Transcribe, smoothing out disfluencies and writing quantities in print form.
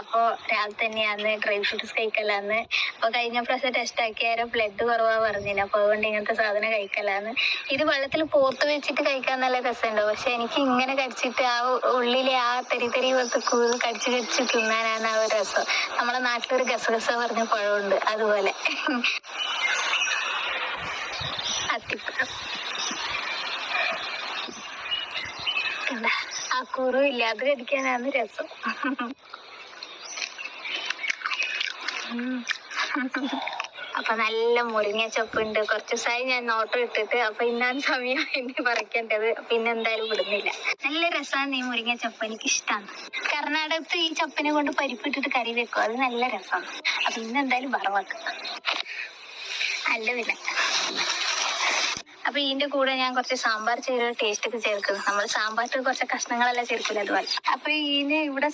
അപ്പൊ രാവിലെ തന്നെയാന്ന് ഡ്രൈ ഫ്രൂട്ട്സ് കഴിക്കലാന്ന്. അപ്പൊ കഴിഞ്ഞ പ്രാവശ്യം ടെസ്റ്റ് ആക്കിയാലും ബ്ലഡ് കുറവാ പറഞ്ഞില്ല. അപ്പൊ അതുകൊണ്ട് ഇങ്ങനത്തെ സാധനം കഴിക്കലാന്ന്. ഇത് വെള്ളത്തിൽ പോത്ത് വെച്ചിട്ട് കഴിക്കാൻ നല്ല രസമുണ്ടോ, പക്ഷെ എനിക്ക് ഇങ്ങനെ കടിച്ചിട്ട് ആ ഉള്ളിലെ ആ തരി പോലത്തെ കൂട് കടിച്ച് തിന്നാനാണ് ആ ഒരു രസം. നമ്മളെ നാട്ടിലൊരു ഗസഗസ പറഞ്ഞ പഴമുണ്ട്, അതുപോലെ. അത്തിപ്പഴം എന്താ ആ കുരു ഇല്ല, അത് കടിക്കാനാണ് രസം. അപ്പൊ നല്ല മുരിങ്ങ ചപ്പുണ്ട്. കുറച്ച് ദിവസമായി ഞാൻ നോട്ടം ഇട്ടിട്ട്. അപ്പൊ ഇന്നാണ് സമയം എനിക്ക് പറിക്കേണ്ടത്. അപ്പൊ ഇന്നെന്തായാലും വിടുന്നില്ല. നല്ല രസമാണ് ഈ മുരിങ്ങ ചപ്പ്, എനിക്ക് ഇഷ്ടമാണ്. കർണാടകത്ത് ഈ ചപ്പിനെ കൊണ്ട് പരിപ്പിട്ടിട്ട് കറി വെക്കും, അത് നല്ല രസമാണ്. അപ്പൊ ഇന്നെന്തായാലും വറവാക്കും. അല്ലതില്ല. അപ്പൊ ഇതിന്റെ കൂടെ ഞാൻ കുറച്ച് സാമ്പാർ ചെയ്ത ടേസ്റ്റ് ഒക്കെ ചേർക്കുന്നു. നമ്മൾ സാമ്പാറിൽ കുറച്ച് കഷ്ണങ്ങളെല്ലാം ചേർക്കില്ല, അതുപോലെ. അപ്പൊ ഇതിന് ഇവിടെ